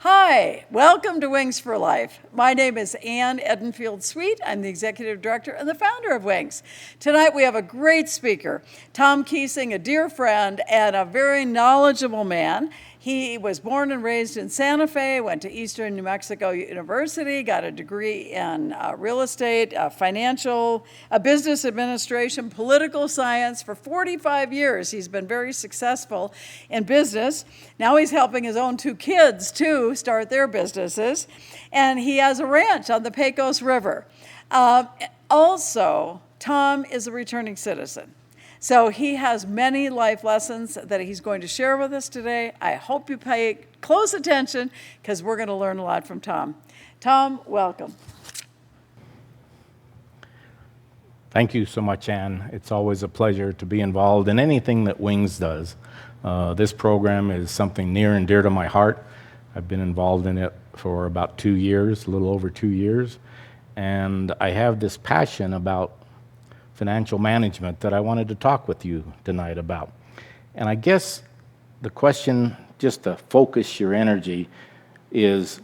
Hi, welcome to Wings for Life. My name is Ann Edenfield-Sweet. I'm the executive director and the founder of Wings. Tonight we have a great speaker, Tom Keesing, a dear friend and a very knowledgeable man. He was born and raised in Santa Fe, went to Eastern New Mexico University, got a degree in real estate, business administration, political science. For 45 years, he's been very successful in business. Now he's helping his own two kids, too, start their businesses. And he has a ranch on the Pecos River. Also, Tom is a returning citizen. So he has many life lessons that he's going to share with us today. I hope you pay close attention because we're going to learn a lot from Tom. Tom, welcome. Thank you so much, Ann. It's always a pleasure to be involved in anything that Wings does. This program is something near and dear to my heart. I've been involved in it for about 2 years, a little over 2 years, and I have this passion about financial management that I wanted to talk with you tonight about. And I guess the question, just to focus your energy, is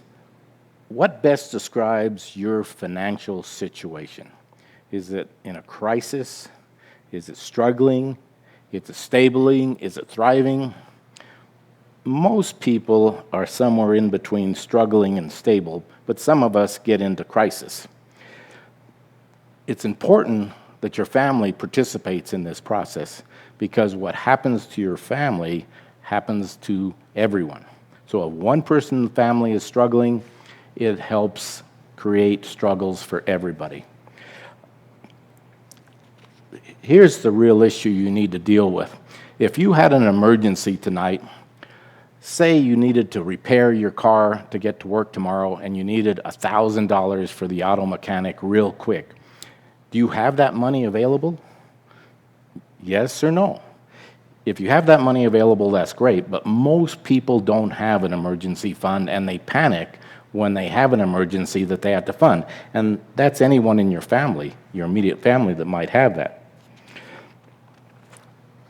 what best describes your financial situation? Is it in a crisis? Is it struggling? Is it stabilizing? Is it thriving? Most people are somewhere in between struggling and stable, but some of us get into crisis. It's important that your family participates in this process, because what happens to your family happens to everyone. So if one person in the family is struggling, it helps create struggles for everybody. Here's the real issue you need to deal with. If you had an emergency tonight, say you needed to repair your car to get to work tomorrow and you needed $1,000 for the auto mechanic real quick, do you have that money available? Yes or no? If you have that money available, that's great, but most people don't have an emergency fund, and they panic when they have an emergency that they have to fund. And that's anyone in your family, your immediate family, that might have that.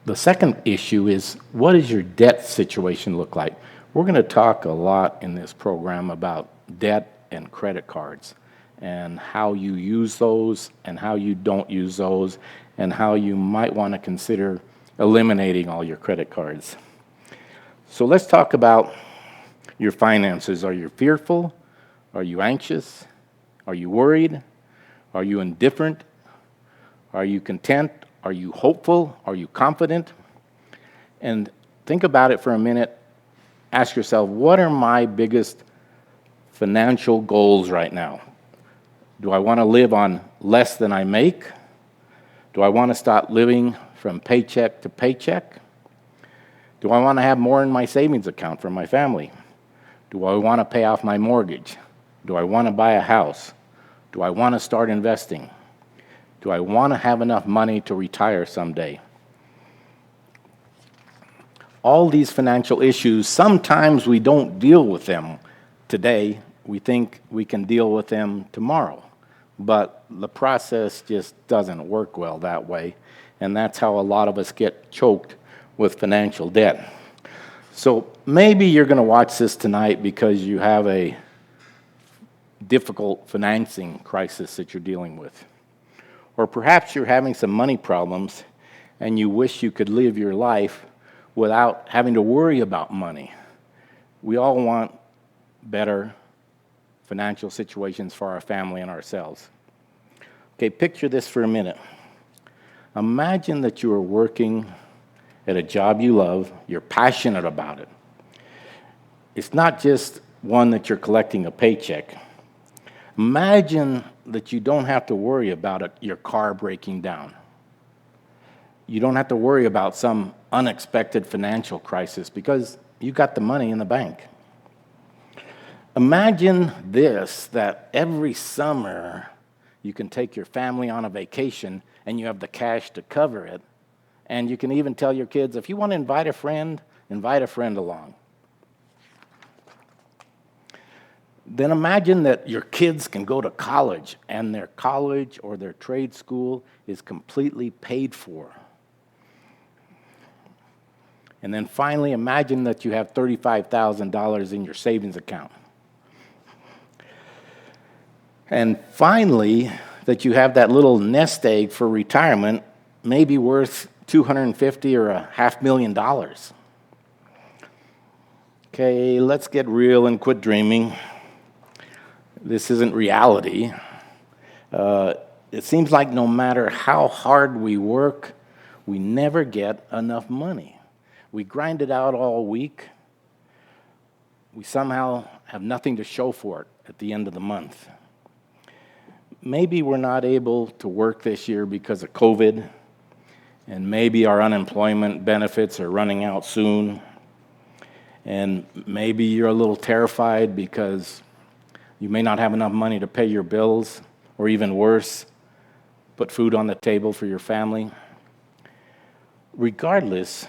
The second issue is, what does your debt situation look like? We're going to talk a lot in this program about debt and credit cards, and how you use those and how you don't use those, and how you might want to consider eliminating all your credit cards. So let's talk about your finances. Are you fearful? Are you anxious? Are you worried? Are you indifferent? Are you content? Are you hopeful? Are you confident? And think about it for a minute. Ask yourself, what are my biggest financial goals right now? Do I want to live on less than I make? Do I want to start living from paycheck to paycheck? Do I want to have more in my savings account for my family? Do I want to pay off my mortgage? Do I want to buy a house? Do I want to start investing? Do I want to have enough money to retire someday? All these financial issues, sometimes we don't deal with them today. We think we can deal with them tomorrow. But the process just doesn't work well that way, and that's how a lot of us get choked with financial debt. So maybe you're going to watch this tonight because you have a difficult financing crisis that you're dealing with. Or perhaps you're having some money problems and you wish you could live your life without having to worry about money. We all want better financial situations for our family and ourselves. Okay, picture this for a minute. Imagine that you are working at a job you love, you're passionate about it. It's not just one that you're collecting a paycheck. Imagine that you don't have to worry about your car breaking down. You don't have to worry about some unexpected financial crisis because you got the money in the bank. Imagine this, that every summer you can take your family on a vacation and you have the cash to cover it. And you can even tell your kids, if you want to invite a friend along. Then imagine that your kids can go to college and their college or their trade school is completely paid for. And then finally, imagine that you have $35,000 in your savings account. And finally, that you have that little nest egg for retirement, maybe worth $250,000 or $500,000. Okay, let's get real and quit dreaming. This isn't reality. It seems like no matter how hard we work, we never get enough money. We grind it out all week. We somehow have nothing to show for it at the end of the month. Maybe we're not able to work this year because of COVID, and maybe our unemployment benefits are running out soon. And maybe you're a little terrified because you may not have enough money to pay your bills, or even worse, put food on the table for your family. Regardless,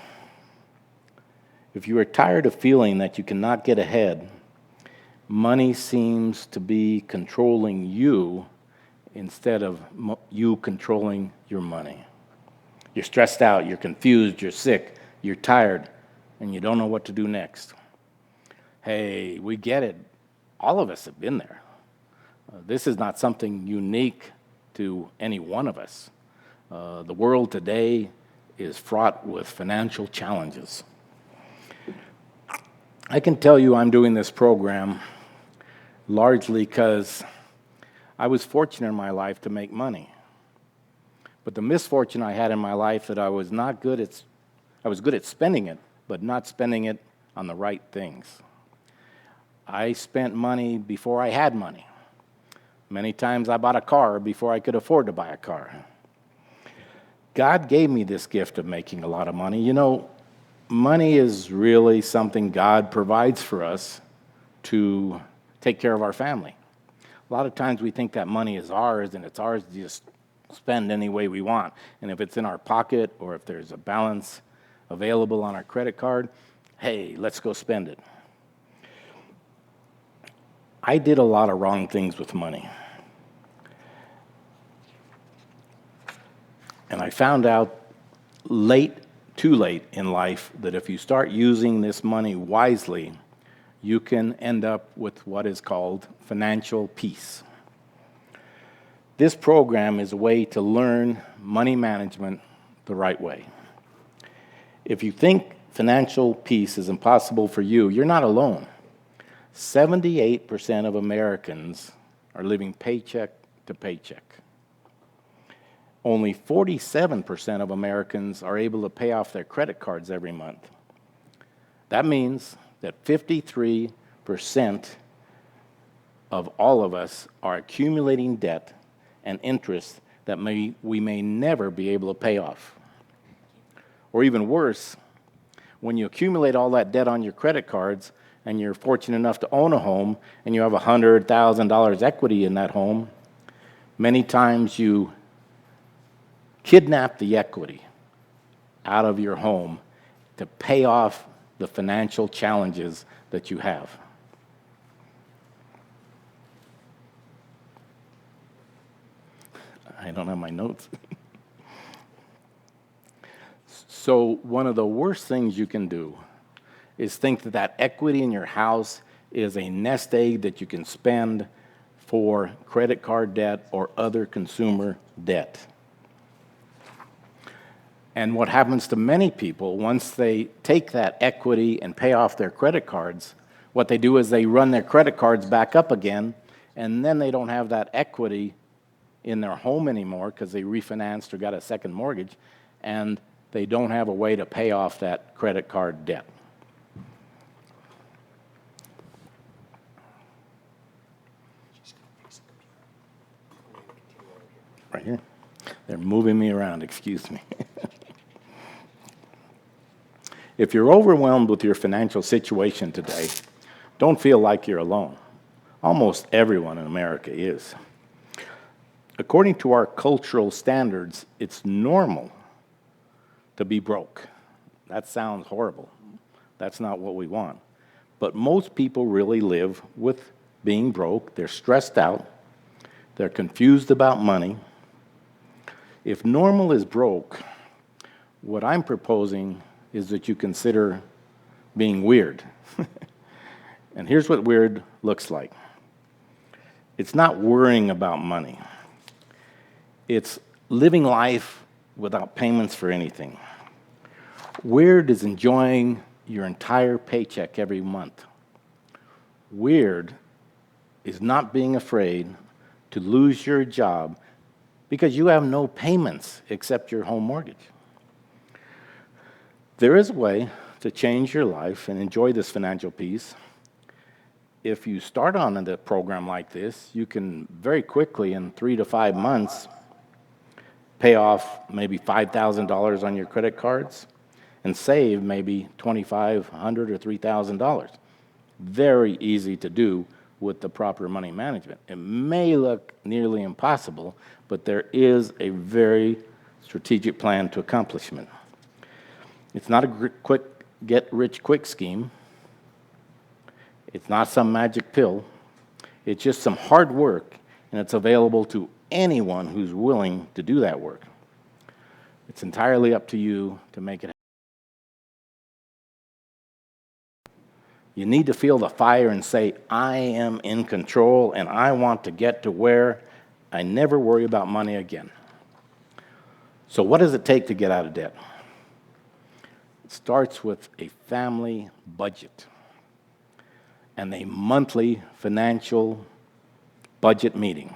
if you are tired of feeling that you cannot get ahead, money seems to be controlling you instead of you controlling your money. You're stressed out, you're confused, you're sick, you're tired, and you don't know what to do next. Hey, we get it. All of us have been there. This is not something unique to any one of us. The world today is fraught with financial challenges. I can tell you I'm doing this program largely because I was fortunate in my life to make money. But the misfortune I had in my life that I was good at spending it, but not spending it on the right things. I spent money before I had money. Many times I bought a car before I could afford to buy a car. God gave me this gift of making a lot of money. You know, money is really something God provides for us to take care of our family. A lot of times we think that money is ours, and it's ours to just spend any way we want. And if it's in our pocket or if there's a balance available on our credit card, hey, let's go spend it. I did a lot of wrong things with money. And I found out too late in life, that if you start using this money wisely, you can end up with what is called financial peace. This program is a way to learn money management the right way. If you think financial peace is impossible for you, you're not alone. 78% of Americans are living paycheck to paycheck. Only 47% of Americans are able to pay off their credit cards every month. That means that 53% of all of us are accumulating debt and interest that we may never be able to pay off. Or even worse, when you accumulate all that debt on your credit cards and you're fortunate enough to own a home and you have $100,000 equity in that home, many times you kidnap the equity out of your home to pay off the financial challenges that you have. I don't have my notes. So one of the worst things you can do is think that that equity in your house is a nest egg that you can spend for credit card debt or other consumer debt. And what happens to many people, once they take that equity and pay off their credit cards, what they do is they run their credit cards back up again, and then they don't have that equity in their home anymore because they refinanced or got a second mortgage, and they don't have a way to pay off that credit card debt. Right here. They're moving me around, excuse me. If you're overwhelmed with your financial situation today, don't feel like you're alone. Almost everyone in America is. According to our cultural standards, it's normal to be broke. That sounds horrible. That's not what we want. But most people really live with being broke. They're stressed out. They're confused about money. If normal is broke, what I'm proposing is that you consider being weird. And here's what weird looks like. It's not worrying about money. It's living life without payments for anything. Weird is enjoying your entire paycheck every month. Weird is not being afraid to lose your job because you have no payments except your home mortgage. There is a way to change your life and enjoy this financial peace. If you start on a program like this, you can very quickly, in 3 to 5 months, pay off maybe $5,000 on your credit cards and save maybe $2,500 or $3,000. Very easy to do with the proper money management. It may look nearly impossible, but there is a very strategic plan to accomplishment. It's not a quick get-rich-quick scheme. It's not some magic pill. It's just some hard work, and it's available to anyone who's willing to do that work. It's entirely up to you to make it happen. You need to feel the fire and say, I am in control, and I want to get to where I never worry about money again. So what does it take to get out of debt? It starts with a family budget and a monthly financial budget meeting.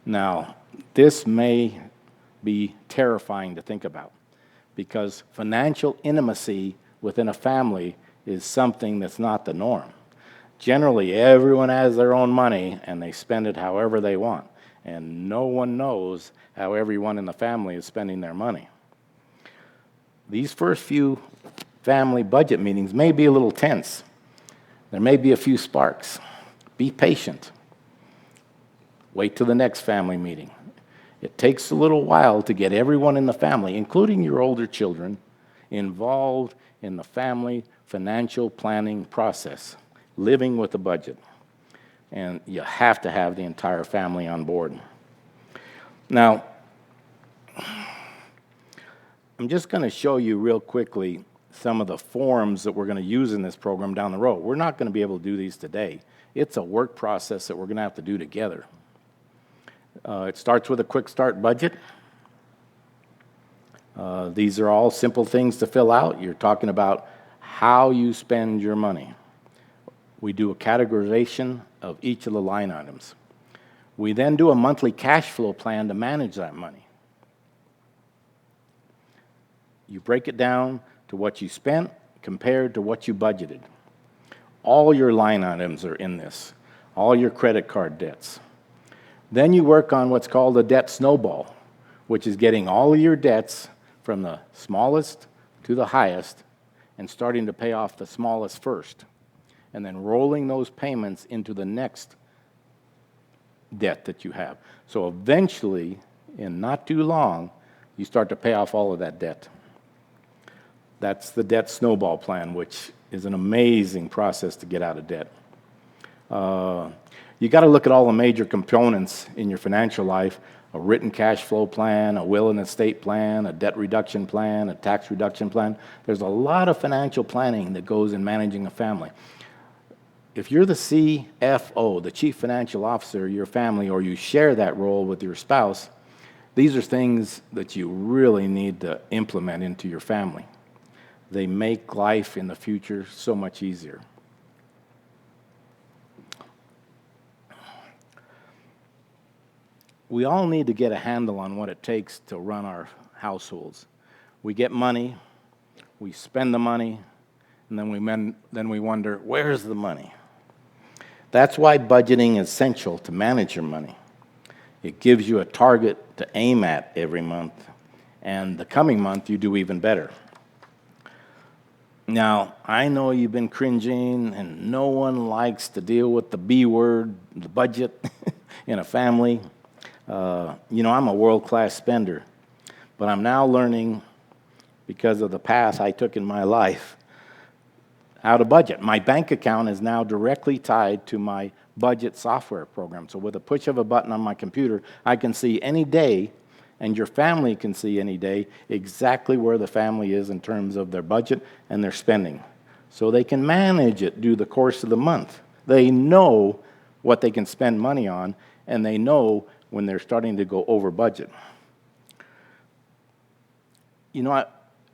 Now, this may be terrifying to think about because financial intimacy within a family is something that's not the norm. Generally, everyone has their own money and they spend it however they want, and no one knows how everyone in the family is spending their money. These first few family budget meetings may be a little tense. There may be a few sparks. Be patient. Wait till the next family meeting. It takes a little while to get everyone in the family, including your older children, involved in the family financial planning process, living with a budget. And you have to have the entire family on board. Now, I'm just going to show you real quickly some of the forms that we're going to use in this program down the road. We're not going to be able to do these today. It's a work process that we're going to have to do together. It starts with a quick start budget. These are all simple things to fill out. You're talking about how you spend your money. We do a categorization of each of the line items. We then do a monthly cash flow plan to manage that money. You break it down to what you spent compared to what you budgeted. All your line items are in this, all your credit card debts. Then you work on what's called a debt snowball, which is getting all of your debts from the smallest to the highest and starting to pay off the smallest first, and then rolling those payments into the next debt that you have. So eventually, in not too long, you start to pay off all of that debt. That's the debt snowball plan, which is an amazing process to get out of debt. You got to look at all the major components in your financial life: a written cash flow plan, a will and estate plan, a debt reduction plan, a tax reduction plan. There's a lot of financial planning that goes in managing a family. If you're the CFO, the Chief Financial Officer of your family, or you share that role with your spouse, these are things that you really need to implement into your family. They make life in the future so much easier. We all need to get a handle on what it takes to run our households. We get money, we spend the money, and then we wonder, where's the money? That's why budgeting is essential to manage your money. It gives you a target to aim at every month, and the coming month you do even better. Now, I know you've been cringing, and no one likes to deal with the B word, the budget, in a family. I'm a world-class spender, but I'm now learning, because of the path I took in my life, how to budget. My bank account is now directly tied to my budget software program. So with a push of a button on my computer, I can see any day and your family can see any day exactly where the family is in terms of their budget and their spending. So they can manage it through the course of the month. They know what they can spend money on, and they know when they're starting to go over budget. You know,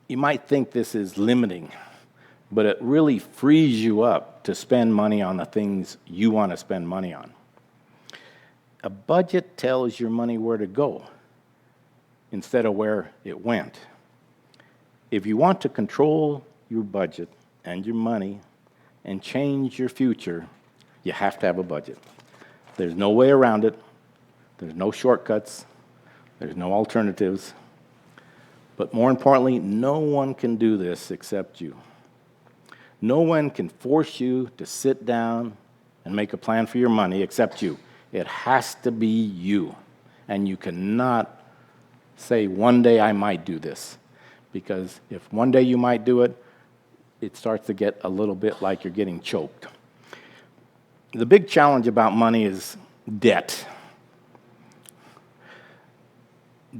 you might think this is limiting, but it really frees you up to spend money on the things you want to spend money on. A budget tells your money where to go instead of where it went. If you want to control your budget and your money and change your future, you have to have a budget. There's no way around it. There's no shortcuts. There's no alternatives. But more importantly, no one can do this except you. No one can force you to sit down and make a plan for your money except you. It has to be you. And you cannot say, one day I might do this. Because if one day you might do it, it starts to get a little bit like you're getting choked. The big challenge about money is debt.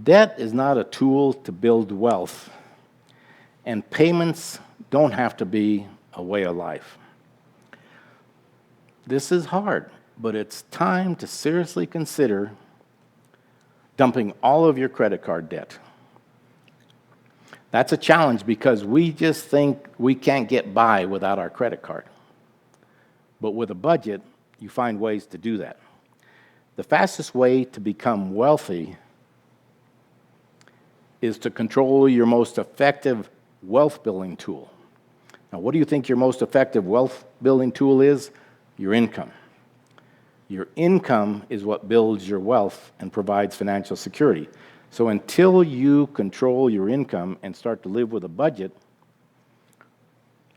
Debt is not a tool to build wealth, and payments don't have to be a way of life. This is hard, but it's time to seriously consider dumping all of your credit card debt. That's a challenge because we just think we can't get by without our credit card. But with a budget, you find ways to do that. The fastest way to become wealthy is to control your most effective wealth building tool. Now, what do you think your most effective wealth building tool is? Your income. Your income is what builds your wealth and provides financial security. So until you control your income and start to live with a budget,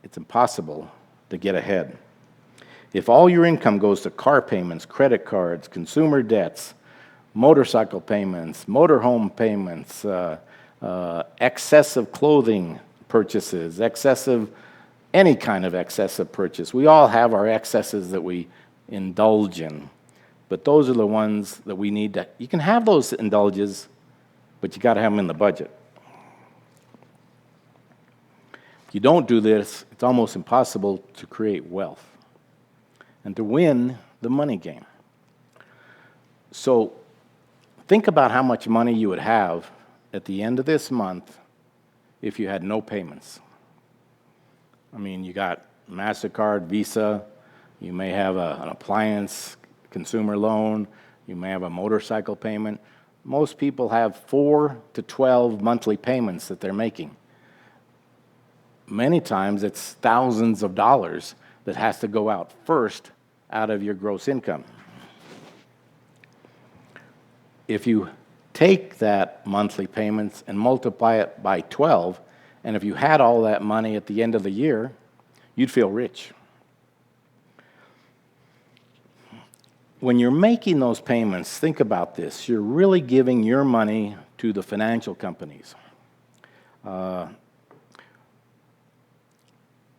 it's impossible to get ahead. If all your income goes to car payments, credit cards, consumer debts, motorcycle payments, motorhome payments, excessive clothing purchases, any kind of excessive purchase. We all have our excesses that we indulge in, but those are the ones that we need to, you can have those indulges, but you got to have them in the budget. If you don't do this, it's almost impossible to create wealth and to win the money game. So think about how much money you would have at the end of this month if you had no payments. I mean, you got MasterCard, Visa, you may have an appliance consumer loan, you may have a motorcycle payment. Most people have 4 to 12 monthly payments that they're making. Many times it's thousands of dollars that has to go out first out of your gross income. If you take that monthly payments and multiply it by 12, and if you had all that money at the end of the year, you'd feel rich. When you're making those payments, think about this. You're really giving your money to the financial companies.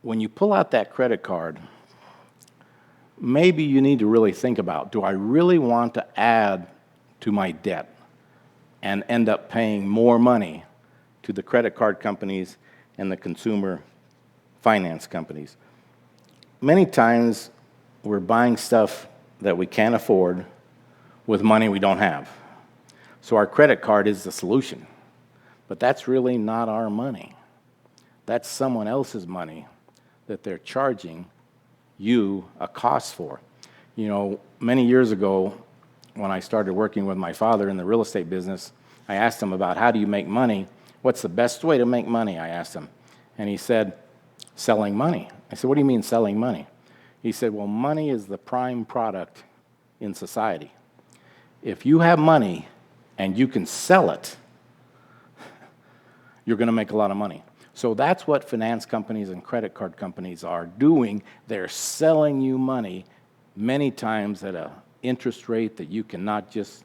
When you pull out that credit card, maybe you need to really think about, do I really want to add to my debt and end up paying more money to the credit card companies and the consumer finance companies? Many times we're buying stuff that we can't afford with money we don't have. So our credit card is the solution. But that's really not our money. That's someone else's money that they're charging you a cost for. You know, many years ago, when I started working with my father in the real estate business, I asked him about how do you make money? What's the best way to make money? I asked him. And he said, selling money. I said, what do you mean selling money? He said, well, money is the prime product in society. If you have money and you can sell it, you're going to make a lot of money. So that's what finance companies and credit card companies are doing. They're selling you money many times at an interest rate that you cannot just,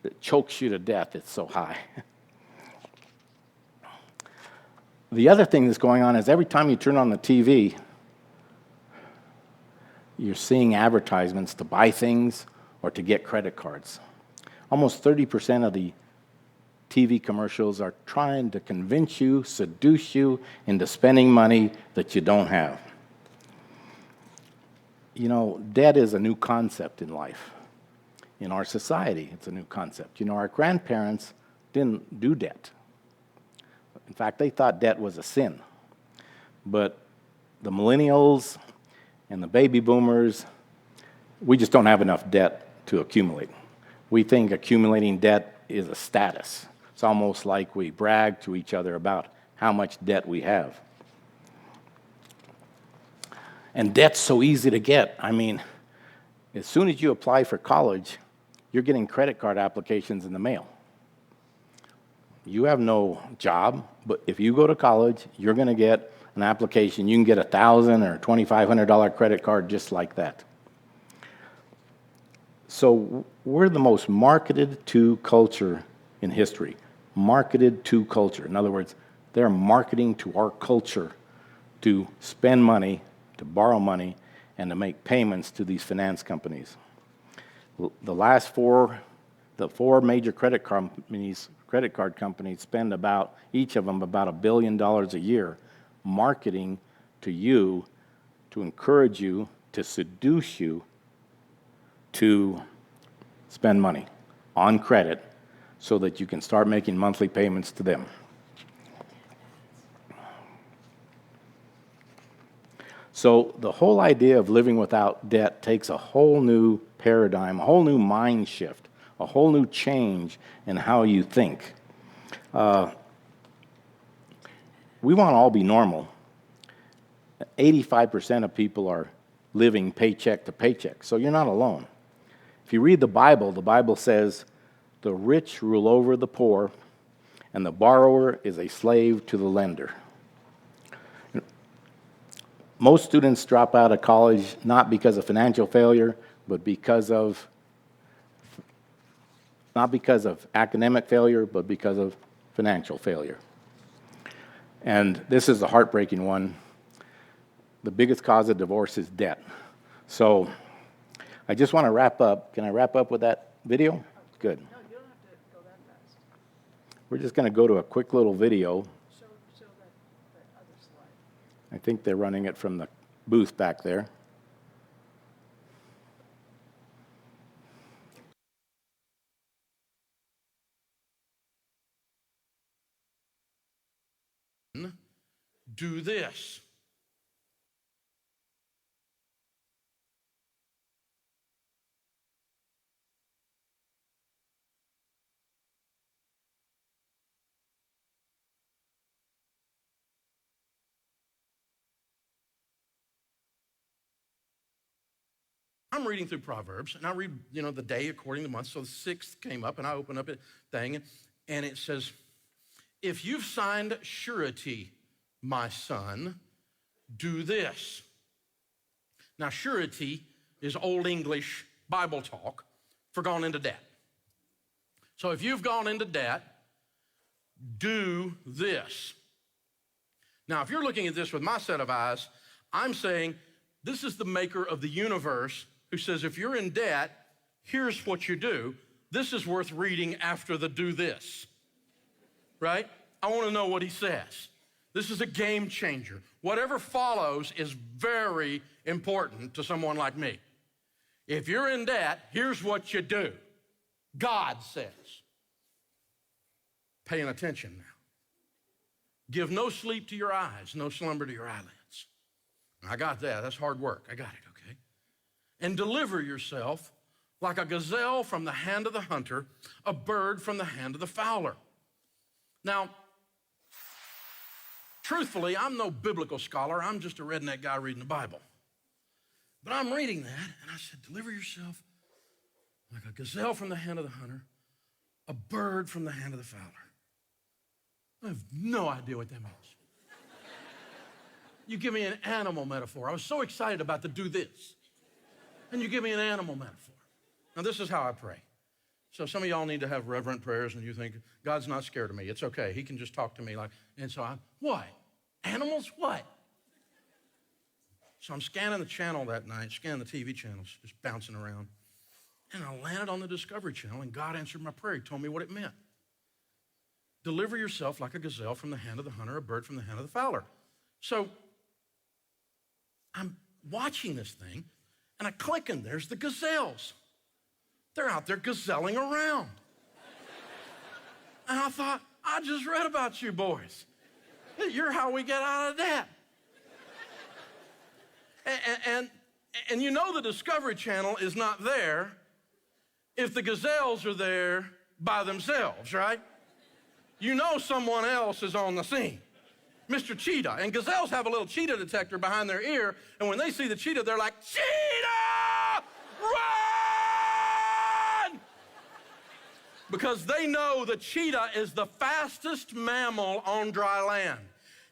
that chokes you to death. It's so high. The other thing that's going on is every time you turn on the TV, you're seeing advertisements to buy things or to get credit cards. Almost 30% of the TV commercials are trying to convince you, seduce you into spending money that you don't have. You know, debt is a new concept in life. In our society, it's a new concept. You know, our grandparents didn't do debt. In fact, they thought debt was a sin. But the millennials and the baby boomers, we just don't have enough debt to accumulate. We think accumulating debt is a status. It's almost like we brag to each other about how much debt we have. And debt's so easy to get. I mean, as soon as you apply for college, you're getting credit card applications in the mail. You have no job, but if you go to college, you're going to get an application. You can get a $1,000 or $2,500 credit card just like that. So we're the most marketed to culture in history. Marketed to culture. In other words, they're marketing to our culture to spend money, to borrow money, and to make payments to these finance companies. The four major credit card companies spend about, each of them about $1 billion a year marketing to you, to encourage you, to seduce you to spend money on credit so that you can start making monthly payments to them. So the whole idea of living without debt takes a whole new paradigm, a whole new mind shift, a whole new change in how you think. We want to all be normal. 85% of people are living paycheck to paycheck, so you're not alone. If you read the Bible says, the rich rule over the poor, and the borrower is a slave to the lender. Most students drop out of college not because of financial failure, but not because of academic failure, but because of financial failure. And this is a heartbreaking one. The biggest cause of divorce is debt. So I just want to wrap up. Can I wrap up with that video? Good. No, you don't have to go that fast. We're just going to go to a quick little video. Show that other slide. I think they're running it from the booth back there. Do this. I'm reading through Proverbs, and I read, the day according to the month. So the 6th came up, and I opened up a thing, and it says, if you've signed surety, my son, do this. Now, surety is Old English Bible talk for going into debt. So if you've gone into debt, do this. Now, if you're looking at this with my set of eyes, I'm saying this is the maker of the universe who says, if you're in debt, here's what you do. This is worth reading after the do this, right? I want to know what he says. This is a game changer. Whatever follows is very important to someone like me. If you're in debt, here's what you do. God says. Paying attention now. Give no sleep to your eyes, no slumber to your eyelids. I got that. That's hard work. I got it, okay? And deliver yourself like a gazelle from the hand of the hunter, a bird from the hand of the fowler. Now, truthfully, I'm no biblical scholar. I'm just a redneck guy reading the Bible. But I'm reading that, and I said, deliver yourself like a gazelle from the hand of the hunter, a bird from the hand of the fowler. I have no idea what that means. You give me an animal metaphor. I was so excited about to do this. And you give me an animal metaphor. Now, this is how I pray. So some of y'all need to have reverent prayers, and you think, God's not scared of me. It's okay. He can just talk to me like, and so what? Animals? What? So I'm scanning the channel that night, scanning the TV channels, just bouncing around. And I landed on the Discovery Channel, and God answered my prayer. He told me what it meant. Deliver yourself like a gazelle from the hand of the hunter, a bird from the hand of the fowler. So I'm watching this thing, and I click, and there's the gazelles. They're out there gazelling around. And I thought, I just read about you boys. You're how we get out of debt. And you know the Discovery Channel is not there if the gazelles are there by themselves, right? You know someone else is on the scene. Mr. Cheetah. And gazelles have a little cheetah detector behind their ear, and when they see the cheetah, they're like, cheetah, run! Because they know the cheetah is the fastest mammal on dry land.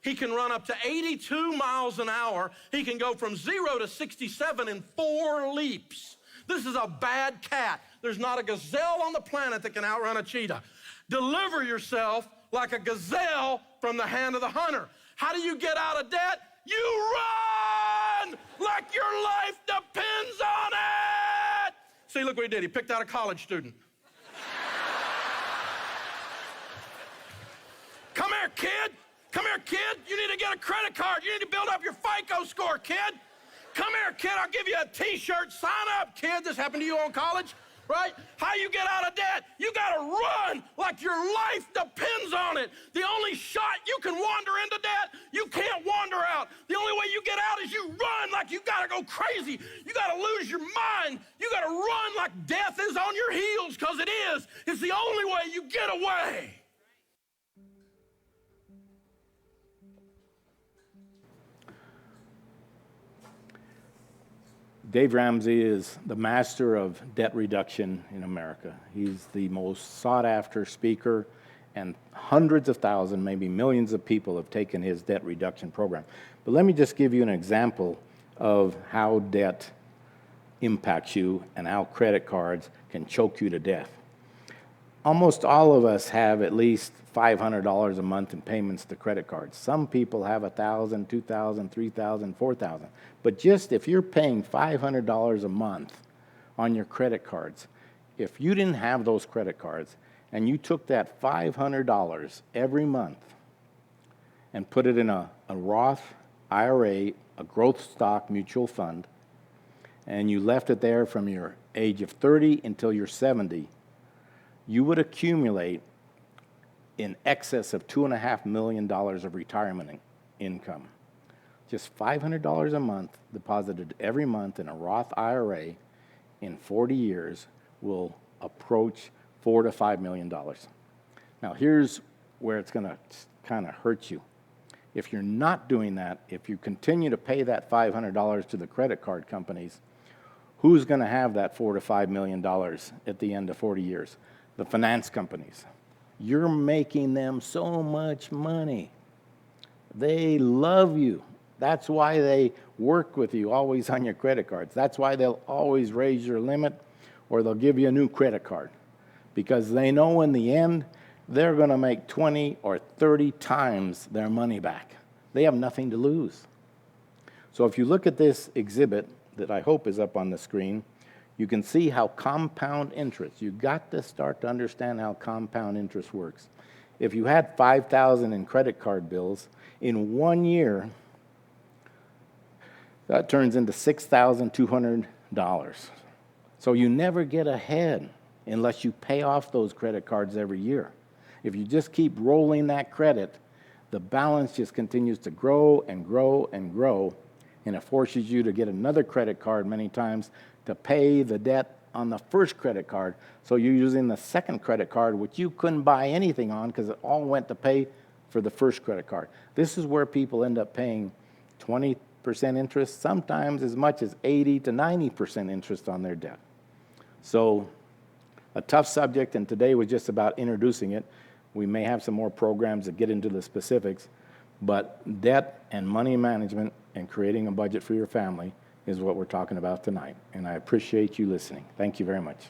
He can run up to 82 miles an hour. He can go from 0 to 67 in 4 leaps. This is a bad cat. There's not a gazelle on the planet that can outrun a cheetah. Deliver yourself like a gazelle from the hand of the hunter. How do you get out of debt? You run like your life depends on it. See, look what he did. He picked out a college student. Come here, kid. Come here, kid. You need to get a credit card. You need to build up your FICO score, kid. Come here, kid. I'll give you a T-shirt. Sign up, kid. This happened to you on college, right? How you get out of debt? You got to run like your life depends on it. The only shot you can wander into debt, you can't wander out. The only way you get out is you run like you got to go crazy. You got to lose your mind. You got to run like death is on your heels, because it is. It's the only way you get away. Dave Ramsey is the master of debt reduction in America. He's the most sought-after speaker, and hundreds of thousands, maybe millions of people have taken his debt reduction program. But let me just give you an example of how debt impacts you and how credit cards can choke you to death. Almost all of us have at least $500 a month in payments to credit cards. Some people have $1,000, $2,000, $3,000, $4,000. But just if you're paying $500 a month on your credit cards, if you didn't have those credit cards and you took that $500 every month and put it in a Roth IRA, a growth stock mutual fund, and you left it there from your age of 30 until you're 70, you would accumulate in excess of $2.5 million of retirement income. Just $500 a month deposited every month in a Roth IRA in 40 years will approach $4 to $5 million. Now here's where it's going to kind of hurt you. If you're not doing that, if you continue to pay that $500 to the credit card companies, who's going to have that $4 to $5 million at the end of 40 years? The finance companies. You're making them so much money. They love you. That's why they work with you always on your credit cards. That's why they'll always raise your limit, or they'll give you a new credit card, because they know in the end they're going to make 20 or 30 times their money back. They have nothing to lose. So if you look at this exhibit that I hope is up on the screen, you can see how compound interest, you've got to start to understand how compound interest works. If you had $5,000 in credit card bills, in 1 year, that turns into $6,200. So you never get ahead unless you pay off those credit cards every year. If you just keep rolling that credit, the balance just continues to grow and grow and grow, and it forces you to get another credit card many times to pay the debt on the first credit card. So you're using the second credit card, which you couldn't buy anything on because it all went to pay for the first credit card. This is where people end up paying 20% interest, sometimes as much as 80 to 90% interest on their debt. So a tough subject, and today was just about introducing it. We may have some more programs that get into the specifics, but debt and money management and creating a budget for your family is what we're talking about tonight. And I appreciate you listening. Thank you very much.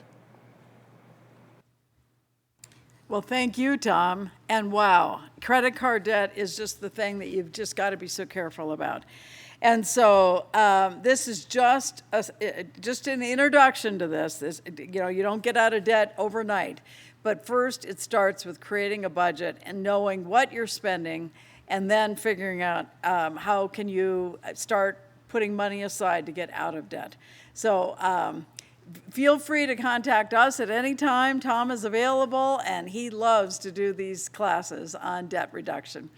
Well, thank you, Tom. And wow, credit card debt is just the thing that you've just got to be so careful about. And so this is just an introduction to this. You don't get out of debt overnight. But first, it starts with creating a budget and knowing what you're spending, and then figuring out how can you start putting money aside to get out of debt. So feel free to contact us at any time. Tom is available, and he loves to do these classes on debt reduction.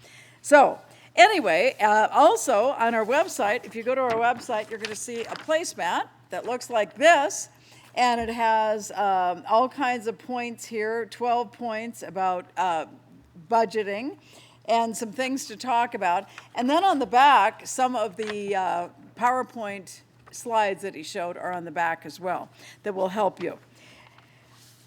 So anyway, also on our website, if you go to our website, you're going to see a placemat that looks like this. And it has all kinds of points here, 12 points about budgeting and some things to talk about. And then on the back, some of the PowerPoint slides that he showed are on the back as well that will help you.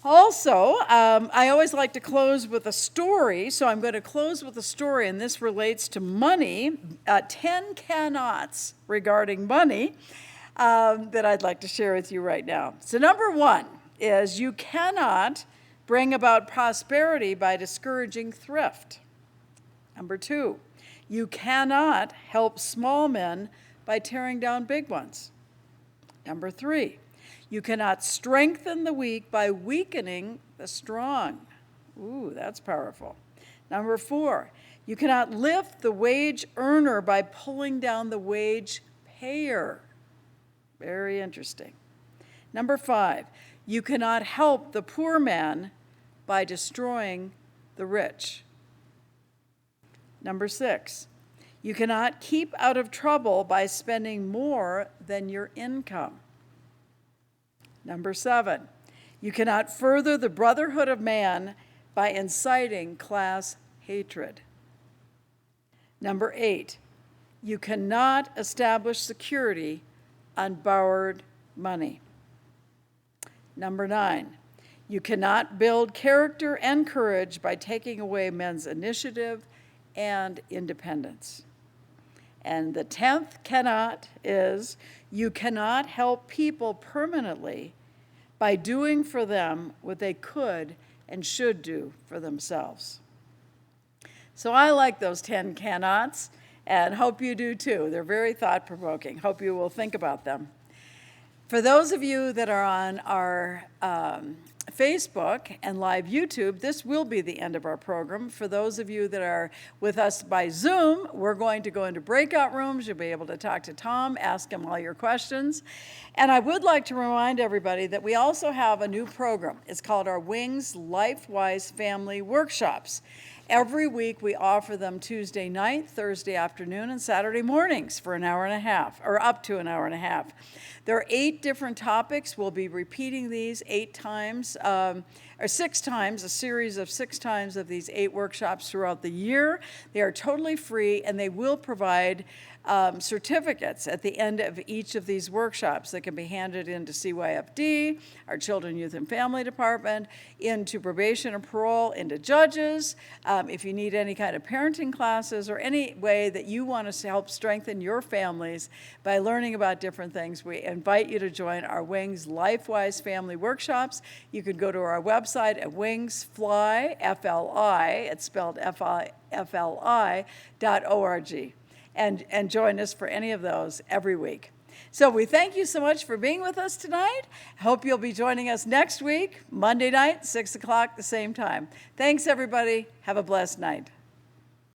Also, I always like to close with a story, so I'm going to close with a story, and this relates to money, 10 cannots regarding money. That I'd like to share with you right now. So number one is you cannot bring about prosperity by discouraging thrift. Number two, you cannot help small men by tearing down big ones. Number three, you cannot strengthen the weak by weakening the strong. Ooh, that's powerful. Number four, you cannot lift the wage earner by pulling down the wage payer. Very interesting. Number five, you cannot help the poor man by destroying the rich. Number six, you cannot keep out of trouble by spending more than your income. Number seven, you cannot further the brotherhood of man by inciting class hatred. Number eight, you cannot establish security on borrowed money. Number nine, you cannot build character and courage by taking away men's initiative and independence. And the 10th cannot is you cannot help people permanently by doing for them what they could and should do for themselves. So I like those 10 cannots, and hope you do too. They're very thought-provoking. Hope you will think about them. For those of you that are on our Facebook and live YouTube, this will be the end of our program. For those of you that are with us by Zoom, we're going to go into breakout rooms. You'll be able to talk to Tom, ask him all your questions. And I would like to remind everybody that we also have a new program. It's called our Wings LifeWise Family Workshops. Every week we offer them Tuesday night, Thursday afternoon, and Saturday mornings for an hour and a half, or up to an hour and a half. There are 8 different topics. We'll be repeating these 8 times, or 6 times, a series of 6 times of these 8 workshops throughout the year. They are totally free, and they will provide certificates at the end of each of these workshops that can be handed into CYFD, our Children, Youth, and Family Department, into probation and parole, into judges. If you need any kind of parenting classes or any way that you want us to help strengthen your families by learning about different things, we invite you to join our Wings LifeWise Family Workshops. You can go to our website at wingsfly, F-L-I, it's spelled F-I-F-L-I.org. And join us for any of those every week. So we thank you so much for being with us tonight. Hope you'll be joining us next week, Monday night, 6 o'clock, the same time. Thanks, everybody. Have a blessed night.